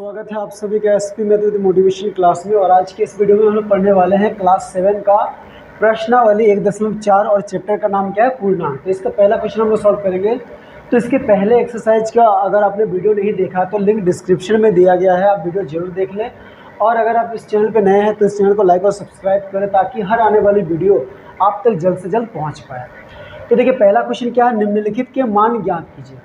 स्वागत है आप सभी का एसपी मेथड मोटिवेशन क्लास में। और आज के इस वीडियो में हम लोग पढ़ने वाले हैं क्लास 7 का प्रश्नावली 1.4 और चैप्टर का नाम क्या है, पूर्णांक। तो इसका पहला क्वेश्चन हम लोग सॉल्व करेंगे। तो इसके पहले एक्सरसाइज का अगर आपने वीडियो नहीं देखा तो लिंक डिस्क्रिप्शन में दिया गया है, आप वीडियो जरूर देख लें। और अगर आप इस चैनल पर नए हैं तो इस चैनल को लाइक और सब्सक्राइब करें ताकि हर आने वाली वीडियो आप तक जल्द से जल्द पहुँच पाए। तो देखिए पहला क्वेश्चन क्या है, निम्नलिखित के मान ज्ञात कीजिए।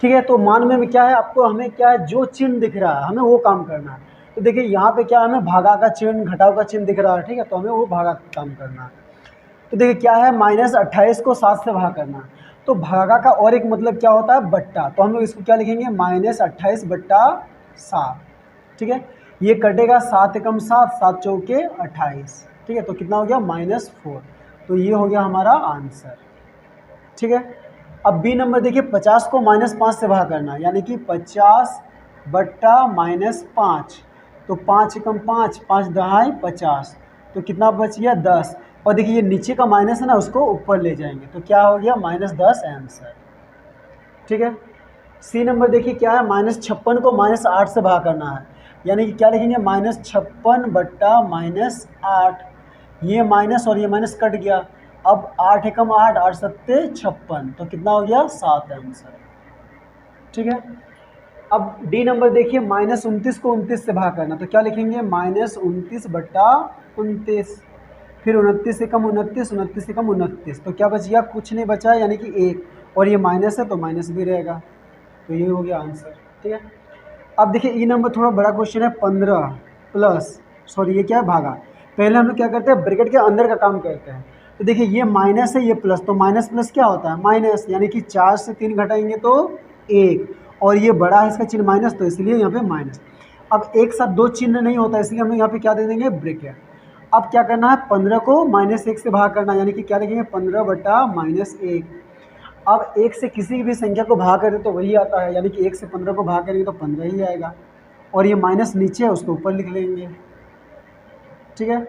ठीक है, तो मान में क्या है, आपको हमें क्या है, जो चिन्ह दिख रहा है हमें वो काम करना है। तो देखिए यहाँ पे क्या है, हमें भागा का चिन्ह घटाव का चिन्ह दिख रहा है। ठीक है, तो हमें वो भागा का काम करना है। तो देखिए क्या है, -28 को 7 से भाग करना है। तो भागा का और एक मतलब क्या होता है, बट्टा। तो हम लोग इसको क्या लिखेंगे, -28/7। ठीक है, ये कटेगा 7 एकम 7, 7 चौके 28। ठीक है, तो कितना हो गया, -4। तो ये हो गया हमारा आंसर। ठीक है, अब बी नंबर देखिए, 50 को -5 से भाग करना, यानी कि 50/-5। तो 5 एकम 5, 5 दहाई 50। तो कितना बच गया, 10। और देखिए ये नीचे का माइनस है ना, उसको ऊपर ले जाएंगे तो क्या हो गया, -10 आंसर। ठीक है, सी नंबर देखिए क्या है, -56 को -8 से भाग करना है, यानी कि क्या लिखेंगे, -56/-8। ये माइनस और ये माइनस कट गया। अब 8 एकम 8, 8 सत्ते 56। तो कितना हो गया, 7 आंसर। ठीक है, अब डी नंबर देखिए, -29 को 29 से भाग करना, तो क्या लिखेंगे, -29/29। फिर 29 एकम 29, 29 एकम 29। तो क्या बच गया, कुछ नहीं बचा, यानी कि 1। और ये माइनस है तो माइनस भी रहेगा। तो ये हो गया आंसर। ठीक है, अब देखिए ई नंबर थोड़ा बड़ा क्वेश्चन है, 15 प्लस, सॉरी ये क्या है, भागा। पहले हम लोग क्या करते हैं, ब्रैकेट के अंदर का काम करते हैं। तो देखिए ये माइनस है, ये प्लस, तो माइनस प्लस क्या होता है, माइनस, यानी कि 4 से 3 घटाएंगे तो 1। और ये बड़ा है इसका चिन्ह माइनस, तो इसलिए यहाँ पे माइनस। अब एक साथ दो चिन्ह नहीं होता, इसलिए हम यहाँ पे क्या दे देंगे, ब्रैकेट। अब क्या करना है, 15 को -1 से भाग करना, यानी कि क्या लिखेंगे, 15/-1। अब 1 से किसी भी संख्या को भाग करें तो वही आता है, यानी कि 1 से 15 को भाग करेंगे तो 15 ही आएगा। और ये माइनस नीचे है, उसको ऊपर लिख लेंगे। ठीक है,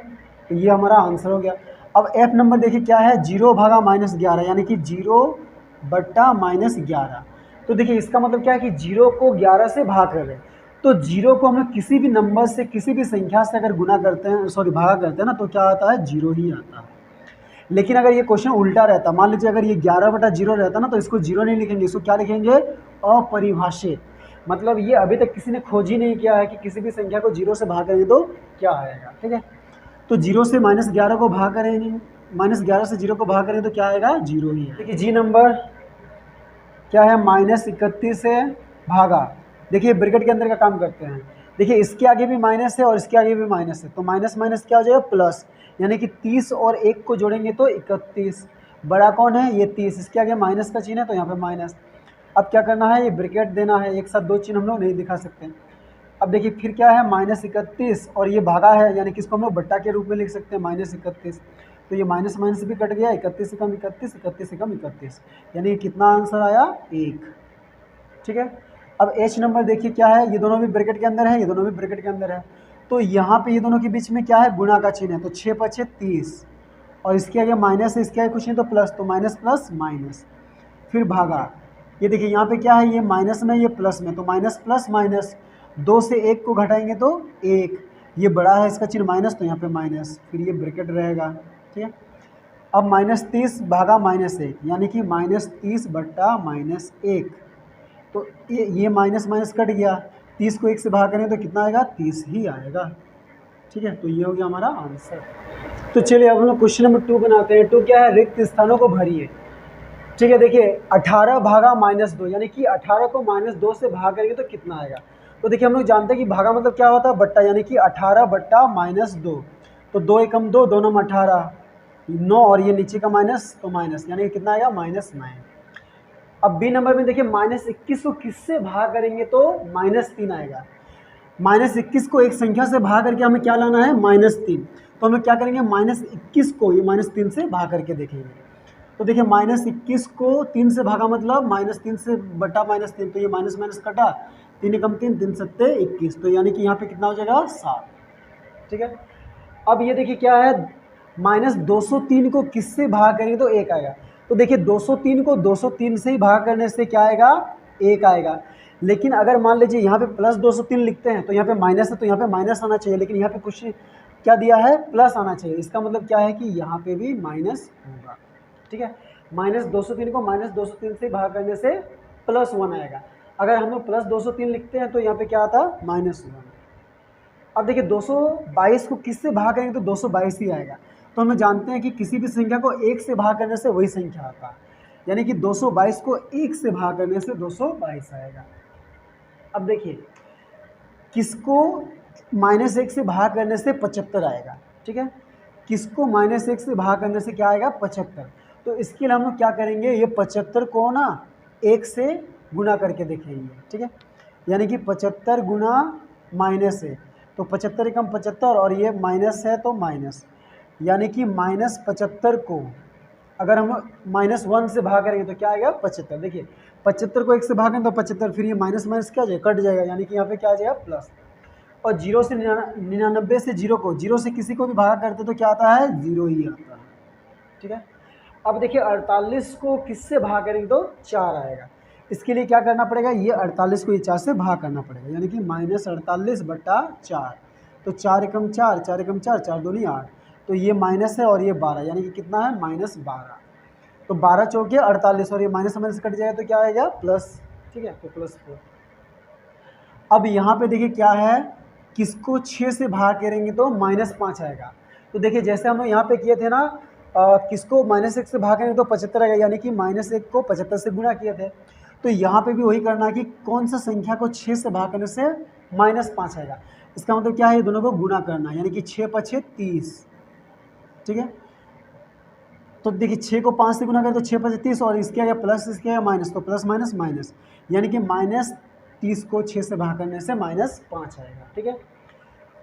तो ये हमारा आंसर हो गया। अब एफ नंबर देखिए क्या है, 0/-11, यानी कि 0/-11। तो देखिए इसका मतलब क्या है कि 0 को 11 से भाग कर रहे हैं। तो 0 को हम लोग किसी भी नंबर से, किसी भी संख्या से अगर गुना करते हैं, सॉरी भागा करते हैं ना, तो क्या आता है, 0 ही आता है। लेकिन अगर ये क्वेश्चन उल्टा रहता, मान लीजिए अगर ये 11/0 रहता ना, तो इसको 0 नहीं लिखेंगे, इसको क्या लिखेंगे, अपरिभाषित। मतलब ये अभी तक किसी ने खोज ही नहीं किया है कि किसी भी संख्या को 0 से भाग करेंगे तो क्या आएगा। ठीक है, तो 0 से -11 को भाग करेंगे, -11 से 0 को भाग करेंगे तो क्या आएगा, 0 ही है। देखिए जी नंबर क्या है, -31 से भागा। देखिए ब्रैकेट के अंदर का काम करते हैं। देखिए इसके आगे भी माइनस है और इसके आगे भी माइनस है, तो माइनस माइनस क्या हो जाएगा, प्लस, यानी कि 30 और 1 को जोड़ेंगे तो 31। बड़ा कौन है, ये 30, इसके आगे माइनस का चिन्ह है तो यहाँ पे माइनस। अब क्या करना है, ये ब्रैकेट देना है, एक साथ दो चिन्ह हम लोग नहीं दिखा सकते। अब देखिए फिर क्या है, -31 और ये भागा है, यानी कि इसको हम लोग बट्टा के रूप में लिख सकते हैं, -31। तो ये माइनस माइनस भी कट गया, 31 एकम 31, 31 एकम 31, यानी कितना आंसर आया, 1। ठीक है, अब एच नंबर देखिए क्या है, ये दोनों भी ब्रैकेट के अंदर है, ये दोनों भी ब्रैकेट के अंदर है। तो यहाँ पे ये दोनों के बीच में क्या है, गुणा का चिन्ह है, तो 6×5 = 30। और इसके आगे माइनस है, इसके आगे कुछ नहीं तो प्लस, तो माइनस प्लस माइनस। फिर भागा, ये देखिए यहाँ पे क्या है, ये माइनस में, ये प्लस में, तो माइनस प्लस माइनस। 2 से 1 को घटाएंगे तो 1। ये बड़ा है, इसका चिन्ह माइनस, तो यहाँ पे माइनस, फिर ये ब्रैकेट रहेगा। ठीक है, अब -30 भागा -1, यानी कि -30/-1। तो ये माइनस माइनस कट गया, 30 को 1 से भाग करें तो कितना आएगा, 30 ही आएगा। ठीक है, तो ये हो गया हमारा आंसर। तो चलिए अब हम लोग क्वेश्चन नंबर 2 बनाते हैं। 2 क्या है, रिक्त स्थानों को भरिए। ठीक है, देखिए 18 भागा -2, यानी कि 18 को -2 से भाग करेंगे तो कितना आएगा। तो देखिए हम लोग जानते हैं कि भागा मतलब क्या होता है, बट्टा, यानी कि 18/-2। तो 2 एकम 2, 2 नम 18, 9, और ये नीचे का माइनस तो माइनस, यानी कि कितना आएगा, -9। अब बी नंबर में देखिए -21 को किससे भाग करेंगे तो -3 आएगा। -21 को एक संख्या से भाग करके हमें क्या लाना है, -3। तो हम लोग क्या करेंगे, -21 को ये -3 से भाग करके देखेंगे। तो देखिए -21 को 3 से भागा मतलब -3 से बटा -3, तो ये माइनस माइनस कटा, 3 एकम 3, 3 सत्ते 21, तो यानी कि यहाँ पे कितना हो जाएगा, 7। ठीक है, अब ये देखिए क्या है, -203 को किससे भाग करेंगे तो 1 आएगा। तो देखिए 203 को 203 से ही भाग करने से क्या आएगा, 1 आएगा। लेकिन अगर मान लीजिए यहाँ पे प्लस 203 लिखते हैं तो यहाँ पे माइनस है, तो यहाँ पे माइनस आना चाहिए, लेकिन यहाँ पे कुछ क्या दिया है, प्लस आना चाहिए। इसका मतलब क्या है कि यहाँ पे भी माइनस होगा। ठीक है, -203 को -203 से भाग करने से +1 आएगा। अगर हम लोग +203 लिखते हैं तो यहाँ पे क्या आता है, -1। अब देखिए 222 को किससे भाग करेंगे तो 222 ही आएगा। तो हम जानते हैं कि किसी भी संख्या को 1 से भाग करने से वही संख्या आता है, यानी कि 222 को 1 से भाग करने से 222 आएगा। अब देखिए किसको -1 से भाग करने से 75 आएगा। ठीक है, किसको -1 से भाग करने से क्या आएगा, 75। तो इसके लिए हम लोग क्या करेंगे, ये 75 को ना 1 से गुना करके देखेंगे। ठीक है, यानी कि 75 गुना -1, तो 75 एकम 75 और ये माइनस है तो माइनस, यानी कि -75 को अगर हम -1 से भाग करेंगे तो क्या आएगा, 75। देखिए 75 को 1 से भागें तो 75, फिर ये माइनस माइनस क्या आ जाएगा, कट जाएगा, यानी कि यहाँ पे क्या आ जाएगा, प्लस। और 0 से 99 से 0 को 0 से किसी को भी भागा करते तो क्या आता है, 0 ही आता है। ठीक है, अब देखिए 48 को किससे भाग करेंगे तो 4 आएगा। इसके लिए क्या करना पड़ेगा, ये 48 को ये 4 से भाग करना पड़ेगा, यानी कि -48/4। तो 4 एकम 4, 4 एकम 4, 4 दूनी 8, तो ये माइनस है और ये 12, यानी कि कितना है, -12। तो 12 चौके 48 और ये माइनस माइनस कट जाएगा तो क्या आएगा, प्लस। ठीक है, तो +4। अब यहाँ पे देखिए क्या है, किसको 6 से भाग करेंगे तो -5 आएगा। तो देखिए जैसे हम लोग यहाँ पे किए थे ना, किसको -1 से भाग करेंगे तो 75 आएगा, यानी कि -1 को 75 से गुणा किए थे। तो यहाँ पे भी वही करना है कि कौन सा संख्या को 6 से भाग करने से -5 आएगा। इसका मतलब क्या है, ये दोनों को गुना करना है, यानी कि 6 × 5 = 30। ठीक है, तो देखिए 6 को 5 से गुना करें तो 6 × 5 = 30, और इसके आगे प्लस, इसके आगे माइनस, तो प्लस माइनस माइनस, यानी कि -30 को 6 से भाग करने से -5 आएगा। ठीक है,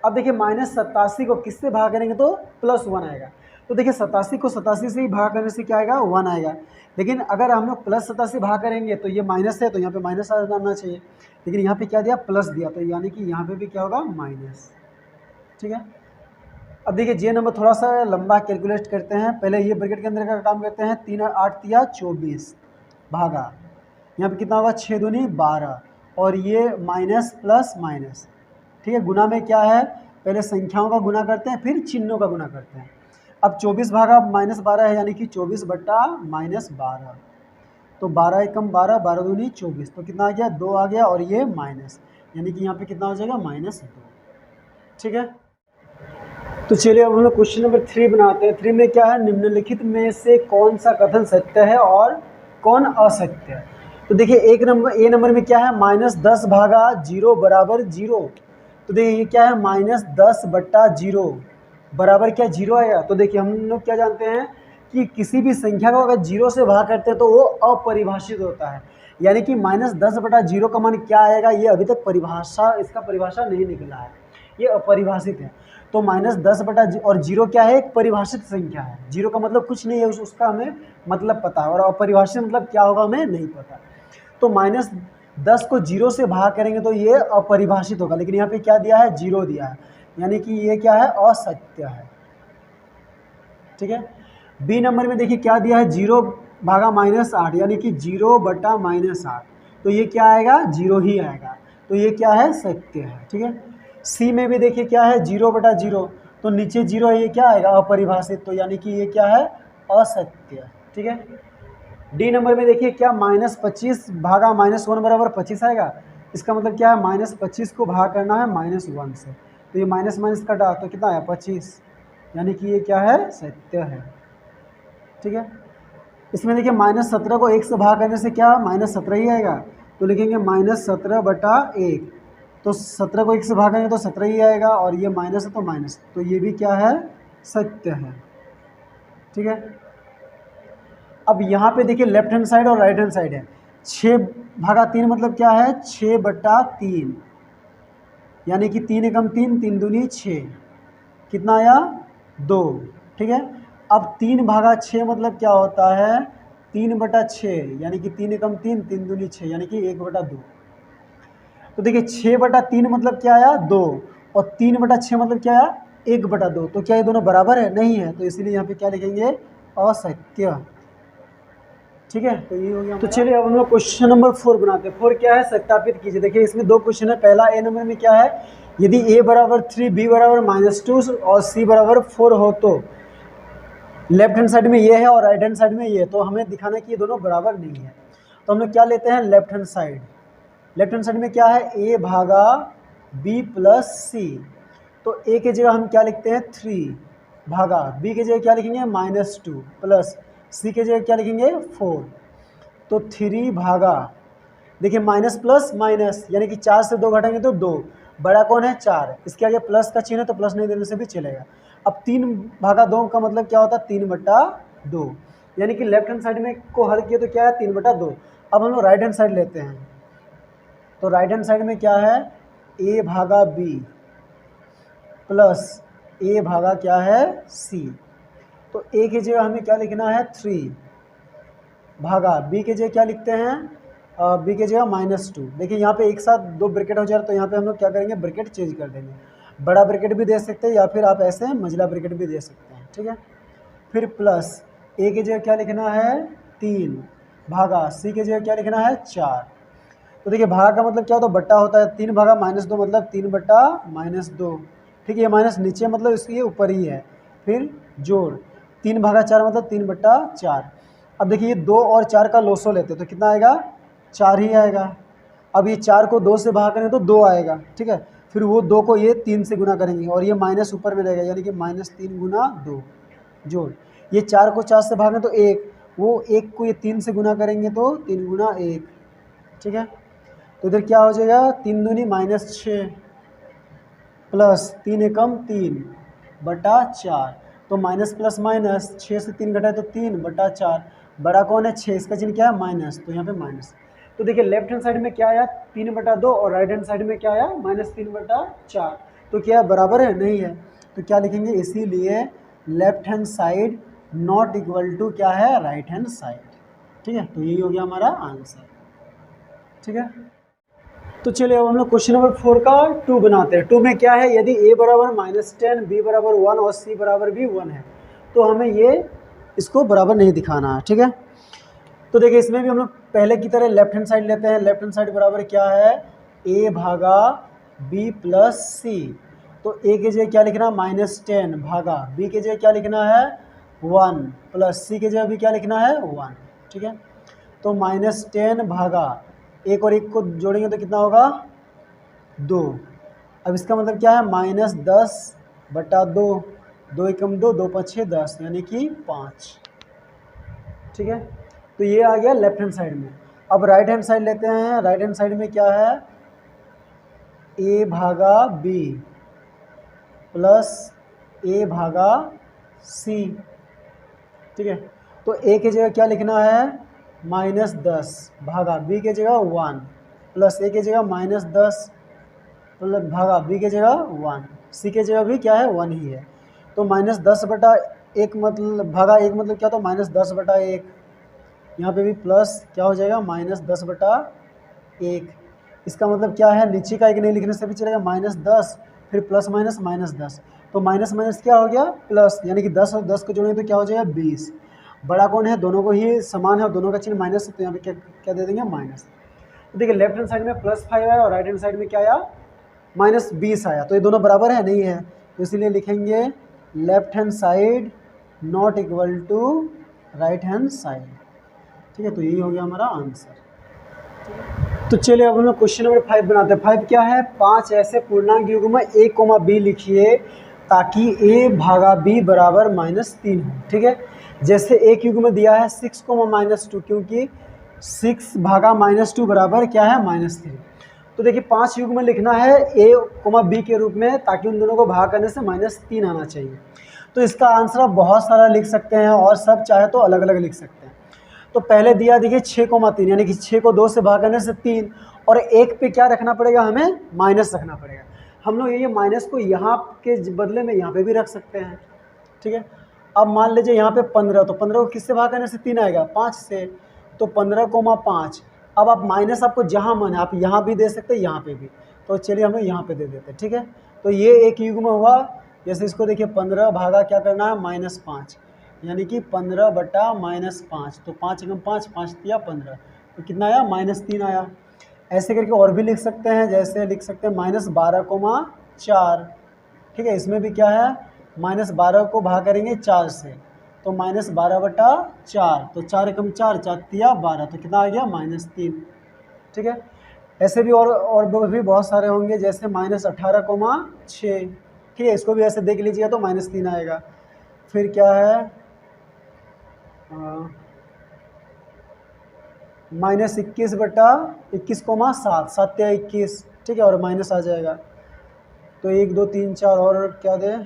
अब देखिए -87 को किससे भाग करेंगे तो +1 आएगा। तो देखिए 87 को 87 से ही भाग करने से क्या आएगा, 1 आएगा। लेकिन अगर हम लोग +87 भाग करेंगे तो ये माइनस है, तो यहाँ पे माइनस आना चाहिए, लेकिन यहाँ पे क्या दिया, प्लस दिया, तो यानी कि यहाँ पे भी क्या होगा, माइनस। ठीक है, अब देखिए जे नंबर थोड़ा सा लंबा कैलकुलेट करते हैं। पहले ये ब्रैकेट के अंदर का काम करते हैं, 3 और 8 × 24 भागा, यहाँ पे कितना होगा, 6 दूनी 12, और ये माइनस प्लस माइनस। ठीक है, गुना में क्या है, पहले संख्याओं का गुना करते हैं फिर चिन्हों का गुना करते हैं। अब 24 भागा -12 है, यानी कि 24/-12, तो 12 एकम 12, 12 दूनी 24, तो कितना आ गया, 2 आ गया, और ये माइनस, यानी कि यहाँ पे कितना हो जाएगा, -2। ठीक है, तो चलिए अब हम लोग क्वेश्चन नंबर 3 बनाते हैं। 3 में क्या है, निम्नलिखित में से कौन सा कथन सत्य है और कौन असत्य है। तो देखिए ए नंबर में क्या है, -10 भागा 0 = 0। तो देखिए ये क्या है, -10/0 बराबर क्या, 0 आएगा। तो देखिए हम लोग क्या जानते हैं कि किसी भी संख्या को अगर 0 से भाग करते हैं तो वो अपरिभाषित होता है, यानी कि -10/0 का मान क्या आएगा, ये अभी तक इसका परिभाषा नहीं निकला है, ये अपरिभाषित है। तो -10 और 0 क्या है, एक परिभाषित संख्या है। 0 का मतलब कुछ नहीं है, उसका हमें मतलब पता है, और अपरिभाषित मतलब क्या होगा हमें नहीं पता। तो -10 को 0 से भाग करेंगे तो ये अपरिभाषित होगा, लेकिन यहाँ पे क्या दिया है, 0 दिया है, यानी कि ये क्या है, असत्य है। ठीक है, बी नंबर में देखिए क्या दिया है, 0 भागा -8, यानी कि 0/-8, तो ये क्या आएगा, 0 ही आएगा, तो ये क्या है, सत्य है। ठीक है, सी में भी देखिए क्या है, 0/0, तो नीचे 0 है, ये क्या आएगा, अपरिभाषित, तो यानी कि ये क्या है, असत्य। ठीक है, डी नंबर में देखिए क्या, -25 भागा -1 बराबर 25 आएगा। इसका मतलब क्या है, -25 को भाग करना है -1 से, तो ये माइनस माइनस कटा तो कितना आया, 25, यानी कि ये क्या है, सत्य है। ठीक है, इसमें देखिए -17 को 1 से भाग करने से क्या, -17 ही आएगा, तो लिखेंगे -17/1, तो 17 को 1 से भाग करेंगे तो 17 ही आएगा, और ये माइनस है तो माइनस, तो ये भी क्या है, सत्य है। ठीक है, अब यहाँ पे देखिए लेफ्ट हैंड साइड और राइट हैंड साइड है। 6/3 मतलब क्या है, 6/3, यानी कि 3 एकम 3, 3 दूनी 6, कितना आया, 2। ठीक है, अब 3/6 मतलब क्या होता है, 3/6, यानी कि 3 एकम 3, 3 दूनी 6, यानी कि 1/2। तो देखिए 6/3 मतलब क्या आया, 2, और 3/6 मतलब क्या आया, 1/2। तो क्या ये दोनों बराबर है, नहीं है, तो इसीलिए यहाँ पे क्या लिखेंगे, असत्य। ठीक है, तो ये हो गया। तो चलिए अब हम लोग क्वेश्चन नंबर 4 बनाते हैं। 4 क्या है, सत्यापित कीजिए। देखिए इसमें 2 क्वेश्चन है। पहला ए नंबर में क्या है, यदि a बराबर 3, b बराबर -2 और c बराबर 4 हो तो लेफ्ट हैंड साइड में ये है और राइट हैंड साइड में ये है, तो हमें दिखाना है कि ये दोनों बराबर नहीं है। तो हम लोग क्या लेते हैं, left hand side. Left hand side में क्या है, a भागा b प्लस c। तो a की जगह हम क्या लिखते हैं 3 भागा b की जगह क्या लिखेंगे -2 प्लस c की जगह क्या लिखेंगे 4। तो 3 भागा, देखिए माइनस प्लस माइनस यानी कि 4 से 2 घटाएंगे तो 2, बड़ा कौन है 4, इसके आगे प्लस का चिन्ह है तो प्लस नहीं देने से भी चलेगा। अब 3 भागा 2 का मतलब क्या होता है 3/2, यानी कि लेफ्ट हैंड साइड में को हल किया तो क्या है 3/2। अब हम लोग राइट हैंड साइड लेते हैं, तो राइट हैंड साइड में क्या है a भागा b प्लस a भागा क्या है c। तो a की जगह हमें क्या लिखना है 3 भागा b की जगह क्या लिखते हैं b की जगह -2। देखिए यहाँ पे एक साथ 2 ब्रैकेट हो जा रहा है, तो यहाँ पे हम लोग क्या करेंगे ब्रैकेट चेंज कर देंगे, बड़ा ब्रैकेट भी दे सकते हैं या फिर आप ऐसे मझला ब्रैकेट भी दे सकते हैं, ठीक है। फिर प्लस a की जगह क्या लिखना है 3 भागा c की जगह क्या लिखना है 4। तो देखिए भागा का मतलब क्या होता है बट्टा होता है, 3 भागा -2 मतलब 3/-2, ठीक है। ये माइनस नीचे मतलब इसके ऊपर ही है, फिर जोड़ 3 भागा 4 मतलब 3/4। अब देखिए ये 2 और 4 का लोसो लेते हैं तो कितना आएगा 4 ही आएगा। अब ये 4 को 2 से भाग करें तो 2 आएगा, ठीक है। फिर वो 2 को ये 3 से गुना करेंगे और ये माइनस ऊपर में रहेगा, यानी कि -3 गुना 2 जोड़, ये 4 को 4 से भागें तो 1, वो 1 को ये 3 से गुना करेंगे तो 3 गुना 1, ठीक है। तो इधर क्या हो जाएगा 3 दूनी -6 प्लस 3 एकम 3/4। तो माइनस प्लस माइनस 6 से 3 घटाए तो 3/4, बड़ा कौन है 6, इसका चिन्ह क्या है माइनस, तो यहाँ पे माइनस। तो देखिए लेफ्ट हैंड साइड में क्या आया 3/2 और राइट हैंड साइड में क्या आया -3/4। तो क्या बराबर है, नहीं है, तो क्या लिखेंगे इसीलिए left hand side not equal to क्या है राइट हैंड साइड, ठीक है। तो यही हो गया हमारा आंसर, ठीक है। तो चलिए अब हम लोग क्वेश्चन नंबर 4 का 2 बनाते हैं। 2 में क्या है, यदि a बराबर -10 b बराबर 1 और c बराबर भी 1 है तो हमें ये इसको बराबर नहीं दिखाना है, ठीक है। तो देखिए इसमें भी हम लोग पहले की तरह लेफ्ट हैंड साइड लेते हैं। लेफ्ट हैंड साइड बराबर क्या है a भागा b प्लस c। तो a की जगह क्या लिखना है -10 भागा b की जगह क्या लिखना है 1 प्लस c की जगह भी क्या लिखना है 1, ठीक है। तो -10 भागा 1 और 1 को जोड़ेंगे तो कितना होगा 2। अब इसका मतलब क्या है -10/2, 2 एकम 2, 2 5 6 10 यानी कि 5, ठीक है। तो ये आ गया लेफ्ट हैंड साइड में। अब राइट हैंड साइड लेते हैं। राइट हैंड साइड में क्या है a भागा b प्लस a भागा c, ठीक है। तो a की जगह क्या लिखना है -10 भागा b की जगह 1 प्लस a की जगह -10 प्लस भागा b की जगह 1, c की जगह भी क्या है 1 ही है। तो -10/1 मतलब भागा 1 मतलब क्या, तो -10/1, यहाँ पे भी प्लस क्या हो जाएगा -10/1। इसका मतलब क्या है नीचे का 1 नहीं लिखने से भी चलेगा -10 फिर प्लस माइनस -10, तो माइनस माइनस क्या हो गया प्लस, यानी कि 10 और 10 को जोड़ेंगे तो क्या हो जाएगा 20। बड़ा कौन है, दोनों को ही समान है और दोनों का चिन्ह माइनस है, तो यहाँ पे क्या क्या दे देंगे माइनस। तो देखिए लेफ्ट हैंड साइड में +5 आया और राइट हैंड साइड में क्या आया -20 आया, तो ये दोनों बराबर है नहीं है, तो इसीलिए लिखेंगे left hand side not equal to right hand side, ठीक है। तो यही हो गया हमारा आंसर। तो चलिए अब हम लोग क्वेश्चन नंबर 5 बनाते हैं। 5 क्या है, 5 ऐसे पूर्णांक युग्म a, b लिखिए ताकि a भागा b बराबर -3 हो, ठीक है। जैसे एक युग्म दिया है 6, -2, क्योंकि 6 भागा -2 बराबर क्या है -3। तो देखिए 5 युग्म लिखना है a, b के रूप में, ताकि उन दोनों को भाग करने से -3 आना चाहिए। तो इसका आंसर आप बहुत सारा लिख सकते हैं और सब चाहे तो अलग अलग लिख सकते हैं। तो पहले दिया देखिए 6,3, यानी कि 6 को 2 से भाग करने से 3, और 1 पे क्या रखना पड़ेगा हमें माइनस रखना पड़ेगा। हम लोग ये माइनस को यहाँ के बदले में यहाँ पे भी रख सकते हैं, ठीक है। अब मान लीजिए यहाँ पे 15, तो 15 को किससे भाग करने से 3 आएगा 5 से, तो 15,5। अब आप माइनस आपको जहाँ मन है आप यहाँ भी दे सकते हैं यहाँ पे भी, तो चलिए हम यहाँ पे दे देते हैं, ठीक है। तो ये एक युग्म हुआ, जैसे इसको देखिए 15 भागा क्या करना है -5, यानी कि 15/-5, तो 5 एकम 5, 5 तिया 15, तो कितना आया -3 आया। ऐसे करके और भी लिख सकते हैं, जैसे लिख सकते हैं -12,4, ठीक है। इसमें भी क्या है, -12 को भाग करेंगे 4 से, तो -12/4, तो 4 एकम 4, 4 तिया 12, तो कितना आ गया -3, ठीक है। ऐसे भी और भी बहुत सारे होंगे, जैसे -18,6, ठीक है। इसको भी ऐसे देख लीजिएगा तो -3 आएगा। फिर क्या है, -21/21,7, 7 या 21, ठीक है, और माइनस आ जाएगा। तो 1 2 3 4 और क्या दे,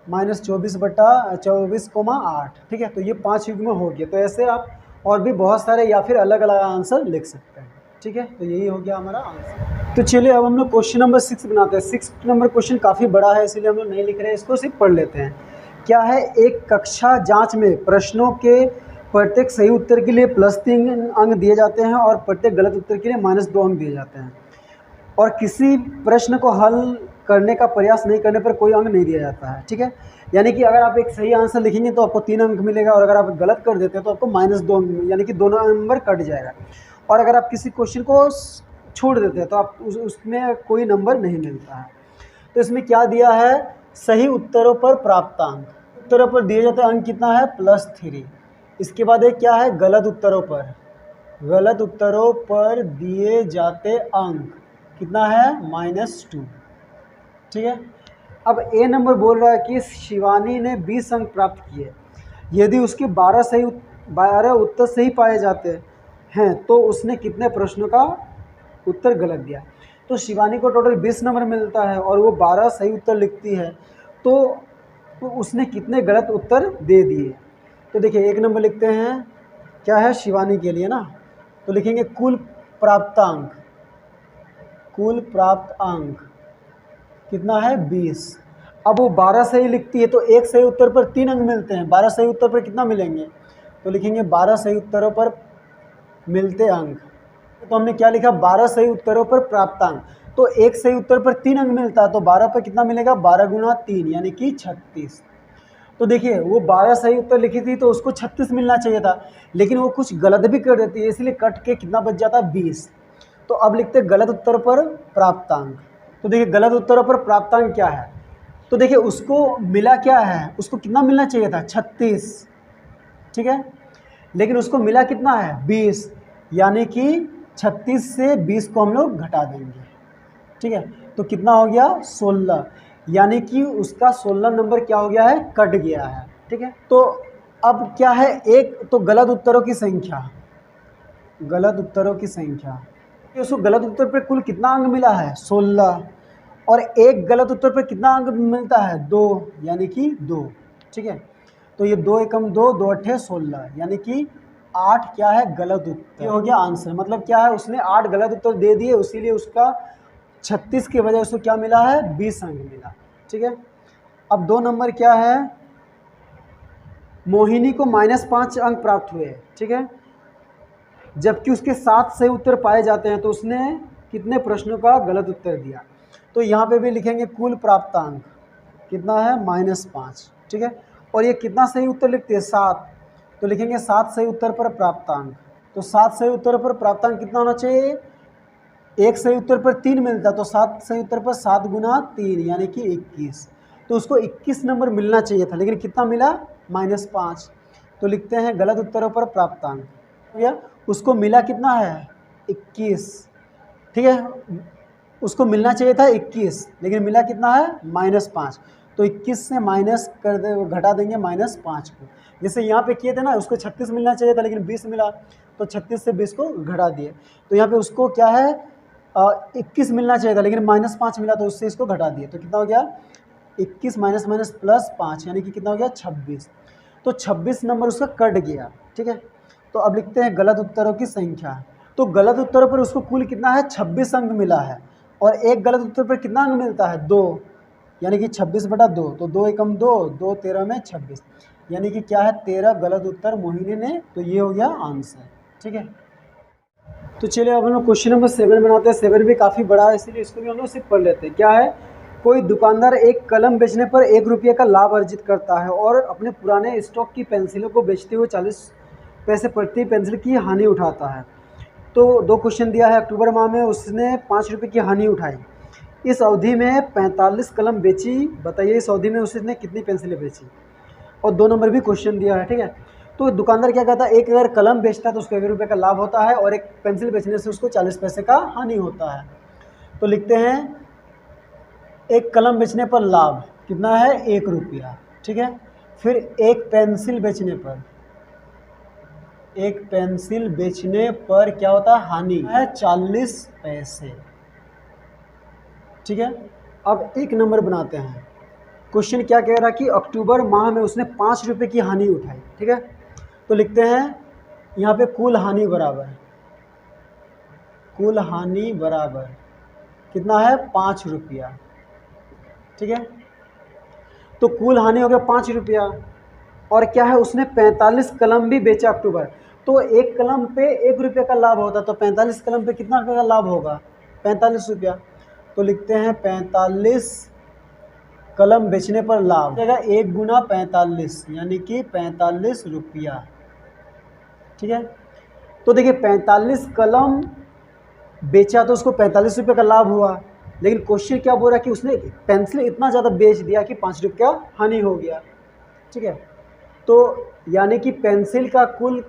-24/24,8, ठीक है। तो ये 5 युग्म हो गया। तो ऐसे आप और भी बहुत सारे या फिर अलग अलग आंसर लिख सकते हैं, ठीक है। तो यही हो गया हमारा आंसर। तो चलिए अब हम लोग क्वेश्चन नंबर 6 बनाते हैं। 6 नंबर क्वेश्चन काफ़ी बड़ा है, इसलिए हम लोग नहीं लिख रहे हैं, इसको सिर्फ पढ़ लेते हैं। क्या है, एक कक्षा जांच में प्रश्नों के प्रत्येक सही उत्तर के लिए +3 अंक दिए जाते हैं और प्रत्येक गलत उत्तर के लिए -2 अंक दिए जाते हैं, और किसी प्रश्न को हल करने का प्रयास नहीं करने पर कोई अंक नहीं दिया जाता है, ठीक है। यानी कि अगर आप एक सही आंसर लिखेंगे तो आपको 3 अंक मिलेगा, और अगर आप गलत कर देते हैं तो आपको -2 अंक, यानी कि दोनों नंबर कट जाएगा। और अगर आप किसी क्वेश्चन को छोड़ देते हैं तो आप उसमें कोई नंबर नहीं मिलता है। तो इसमें क्या दिया है, सही उत्तरों पर प्राप्त अंक, उत्तरों पर दिए जाते अंक कितना है, +3। इसके बाद एक क्या है, गलत उत्तरों पर, गलत उत्तरों पर दिए जाते अंक कितना है, -2, ठीक है। अब ए नंबर बोल रहा है कि शिवानी ने 20 अंक प्राप्त किए, यदि उसके 12 उत्तर सही पाए जाते हैं तो उसने कितने प्रश्नों का उत्तर गलत दिया। तो शिवानी को टोटल 20 नंबर मिलता है और वो 12 सही उत्तर लिखती है, तो उसने कितने गलत उत्तर दे दिए। तो देखिए 1 नंबर लिखते हैं, क्या है, शिवानी के लिए ना, तो लिखेंगे कुल प्राप्त अंक, कुल प्राप्त अंक कितना है, 20। अब वो 12 सही लिखती है तो एक सही उत्तर पर 3 अंक मिलते हैं, 12 सही उत्तर पर कितना मिलेंगे, तो लिखेंगे 12 सही उत्तरों पर मिलते अंक। तो हमने क्या लिखा, 12 सही उत्तरों पर प्राप्त अंक, तो एक सही उत्तर पर 3 अंक मिलता है, तो 12 पर कितना मिलेगा, 12 × 3 यानी कि 36। तो देखिए वो 12 सही उत्तर लिखी थी तो उसको 36 मिलना चाहिए था, लेकिन वो कुछ गलत भी कर देती है, इसलिए कट के कितना बच जाता है, 20। तो अब लिखते गलत उत्तर पर प्राप्तांक। तो देखिए गलत उत्तरों पर प्राप्तांक क्या है, तो देखिए उसको मिला क्या है, उसको कितना मिलना चाहिए था, 36, ठीक है, लेकिन उसको मिला कितना है, 20, यानी कि 36 से 20 को हम लोग घटा देंगे, ठीक है। तो कितना हो गया, 16, यानी कि उसका 16 नंबर क्या हो गया है, कट गया है, ठीक है। तो अब क्या है, एक तो गलत उत्तरों की संख्या, गलत उत्तरों की संख्या, उसको गलत उत्तर पर कुल कितना अंक मिला है, 16, और एक गलत उत्तर पर कितना अंक मिलता है, 2, यानी कि 2, ठीक है। तो ये 2 एकम 2, 2 अट्ठे 16, यानी कि 8 क्या है, गलत उत्तर। ये हो गया आंसर, मतलब क्या है, उसने 8 गलत उत्तर दे दिए, इसीलिए उसका 36 के बजाय उसको क्या मिला है, 20 अंक मिला, ठीक है। अब 2 नंबर क्या है, मोहिनी को -5 अंक प्राप्त हुए, ठीक है, जबकि उसके 7 सही उत्तर पाए जाते हैं, तो उसने कितने प्रश्नों का गलत उत्तर दिया। तो यहाँ पे भी लिखेंगे कुल प्राप्त अंक कितना है, -5, ठीक है। और ये कितना सही उत्तर लिखते हैं, 7, तो लिखेंगे 7 सही उत्तर पर प्राप्तांक। तो 7 सही उत्तर पर प्राप्तांक कितना होना चाहिए, एक सही उत्तर पर 3 मिलता, तो 7 सही उत्तर पर 7 × 3 यानी कि 21, तो उसको 21 नंबर मिलना चाहिए था, लेकिन कितना मिला, -5। तो लिखते हैं गलत उत्तरों पर प्राप्तांक, या उसको मिला कितना है, 21, ठीक है, उसको मिलना चाहिए था 21, लेकिन मिला कितना है, -5। तो 21 से माइनस कर दे, घटा देंगे -5 को, जैसे यहाँ पे किए थे ना, उसको 36 मिलना चाहिए था लेकिन 20 मिला, तो 36 से 20 को घटा दिए। तो यहाँ पे उसको क्या है, 21 मिलना चाहिए था लेकिन -5 मिला, तो उससे इसको घटा दिए, तो कितना हो गया, 21 माइनस प्लस 5 यानी कि कितना हो गया, 26। तो 26 नंबर उसका कट गया, ठीक है। तो अब लिखते हैं गलत उत्तरों की संख्या। तो गलत उत्तरों पर उसको कुल कितना है, 26 अंक मिला है, और एक गलत उत्तर पर कितना अंक मिलता है, 2, यानी कि 26/2, तो 2 एकम 2, 2 13 में 26, यानी कि क्या है, 13 गलत उत्तर मोहिनी ने। तो ये हो गया आंसर, ठीक है। तो चलिए अब हम लोग क्वेश्चन नंबर 7 बनाते हैं। 7 भी काफ़ी बड़ा है, इसलिए इसको भी हम लोग सिर्फ पढ़ लेते हैं। क्या है, कोई दुकानदार एक कलम बेचने पर 1 रुपये का लाभ अर्जित करता है और अपने पुराने स्टॉक की पेंसिलों को बेचते हुए 40 पैसे प्रति पेंसिल की हानि उठाता है। तो 2 क्वेश्चन दिया है। अक्टूबर माह में उसने 5 रुपये की हानि उठाई। इस अवधि में 45 कलम बेची। बताइए इस अवधि में उसने कितनी पेंसिलें बेची। और 2 नंबर भी क्वेश्चन दिया है, ठीक है। तो दुकानदार क्या कहता है, एक अगर कलम बेचता है तो उसको 1 रुपये का लाभ होता है और एक पेंसिल बेचने से उसको 40 पैसे का हानि होता है। तो लिखते हैं एक कलम बेचने पर लाभ कितना है, 1 रुपया, ठीक है। फिर एक पेंसिल बेचने पर क्या होता है, हानि है 40 पैसे, ठीक है। अब 1 नंबर बनाते हैं। क्वेश्चन क्या कह रहा है कि अक्टूबर माह में उसने 5 रुपये की हानि उठाई, ठीक है। तो लिखते हैं यहाँ पे कुल हानि बराबर कितना है, 5 रुपया, ठीक है। तो कुल हानि हो गया 5 रुपया। और क्या है, उसने 45 कलम भी बेचा अक्टूबर। तो एक कलम पे 1 रुपये का लाभ होता, तो 45 कलम पे कितना रुपये का लाभ होगा, 45 रुपया। तो लिखते हैं 45 कलम बेचने पर लाभ जगह 1 गुना 45 यानी कि 45 रुपया, ठीक है। तो देखिए 45 कलम बेचा तो उसको 45 रुपये का लाभ हुआ, लेकिन क्वेश्चन क्या बोल रहा है कि उसने पेंसिल इतना ज़्यादा बेच दिया कि 5 रुपये का हानि हो गया, ठीक है। तो यानी कि पेंसिल का कुल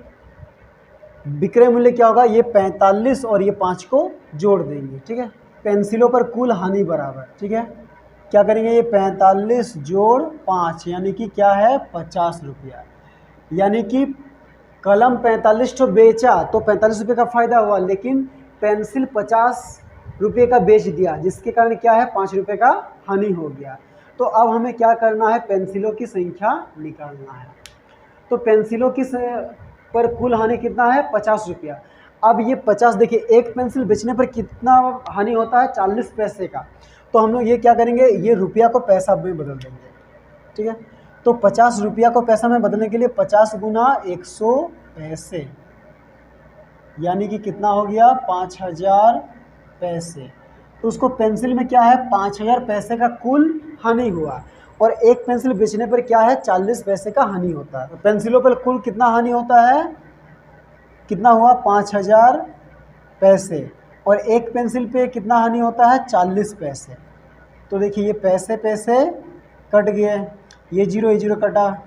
विक्रय मूल्य क्या होगा, ये 45 और ये 5 को जोड़ देंगे, ठीक है। पेंसिलों पर कुल हानि बराबर, ठीक है। क्या करेंगे, ये 45 जोड़ 5 यानी कि क्या है, 50 रुपया। यानी कि कलम 45 तो बेचा तो 45 रुपये का फ़ायदा हुआ, लेकिन पेंसिल 50 रुपये का बेच दिया, जिसके कारण क्या है, 5 रुपये का हानि हो गया। तो अब हमें क्या करना है, पेंसिलों की संख्या निकालना है। तो पेंसिलों की पर कुल हानि कितना है, 50 रुपया। अब ये 50 देखिए, एक पेंसिल बेचने पर कितना हानि होता है, 40 पैसे का। तो हम लोग ये क्या करेंगे, ये रुपया को पैसा में बदल देंगे, ठीक है। तो 50 रुपया को पैसा में बदलने के लिए 50 गुना 100 पैसे यानी कि कितना हो गया, 5000 पैसे। तो उसको पेंसिल में क्या है, 5000 पैसे का कुल हानि हुआ और एक पेंसिल बेचने पर क्या है, 40 पैसे का हानि होता है। तो पेंसिलों पर कुल कितना हानि होता है, कितना हुआ, 5000 पैसे और एक पेंसिल पे कितना हानि होता है, 40 पैसे। तो देखिए ये पैसे पैसे कट गए, ये जीरो कटा,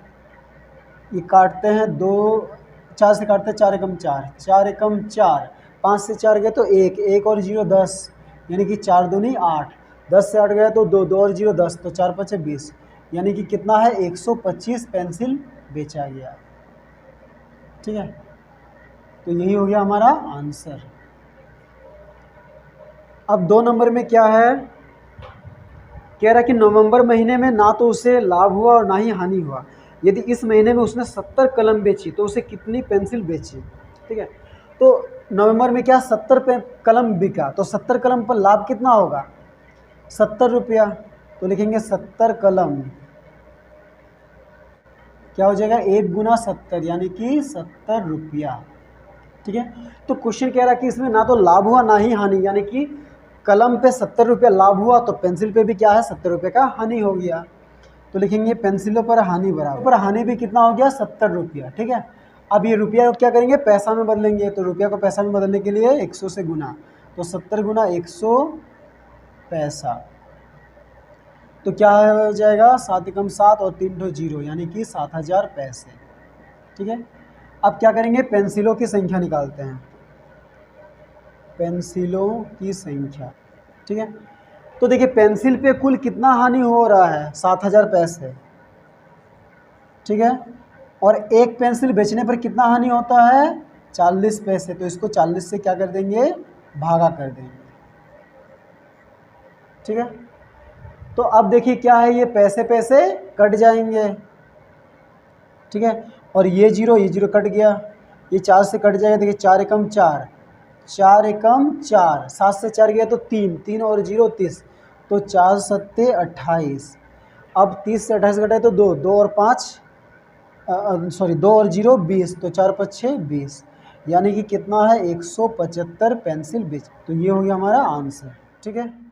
ये काटते हैं 2 4 से काटते हैं, 4 एकम 4, 4 एकम 4, 5 से 4 गए तो 1 और 0 10 यानी कि 4 दूनी 8, 10 से 8 गया तो 2 और 0 10, तो 4 5 20 यानी कि कितना है, 125 पेंसिल बेचा गया, ठीक है। तो यही हो गया हमारा आंसर। अब 2 नंबर में क्या है, कह रहा है कि नवंबर महीने में ना तो उसे लाभ हुआ और ना ही हानि हुआ। यदि इस महीने में उसने 70 कलम बेची तो उसे कितनी पेंसिल बेची, ठीक है। तो नवंबर में क्या 70 कलम बिका, तो 70 कलम पर लाभ कितना होगा, 70 रुपया। तो लिखेंगे 70 कलम क्या हो जाएगा, 1 गुना 70 यानी कि 70 रुपया, ठीक है। तो क्वेश्चन कह रहा है कि इसमें ना तो लाभ हुआ ना ही हानि, यानी कि कलम पे 70 रुपया लाभ हुआ तो पेंसिल पे भी क्या है, 70 रुपये का हानि हो गया। तो लिखेंगे पेंसिलों पर हानि बराबर, पर हानि भी कितना हो गया, 70 रुपया, ठीक है। अब ये रुपया को क्या करेंगे, पैसा में बदलेंगे। तो रुपया को पैसा में बदलने के लिए 100 से गुना, तो 70 गुना 100 पैसा। तो क्या हो जाएगा, 7 एकम 7 और 3 ठो 0 यानी कि 7000 पैसे, ठीक है। अब क्या करेंगे, पेंसिलों की संख्या निकालते हैं, पेंसिलों की संख्या, ठीक है। तो देखिए पेंसिल पे कुल कितना हानि हो रहा है, 7000 पैसे, ठीक है। और एक पेंसिल बेचने पर कितना हानि होता है, 40 पैसे। तो इसको 40 से क्या कर देंगे, भागा कर देंगे, ठीक है। तो अब देखिए क्या है, ये पैसे पैसे कट जाएंगे, ठीक है। और ये जीरो कट गया, ये 4 से कट जाएगा। देखिए 4 एकम 4, 4 एकम 4, 7 से 4 गया तो 3 और 0 30, तो 4 सत्ते 28। अब 30 से 28 घटाए तो 2 और 5 2 और 0 20, तो 4 5 6 20 यानी कि कितना है, 175 पेंसिल बेच। तो ये हो गया हमारा आंसर, ठीक है।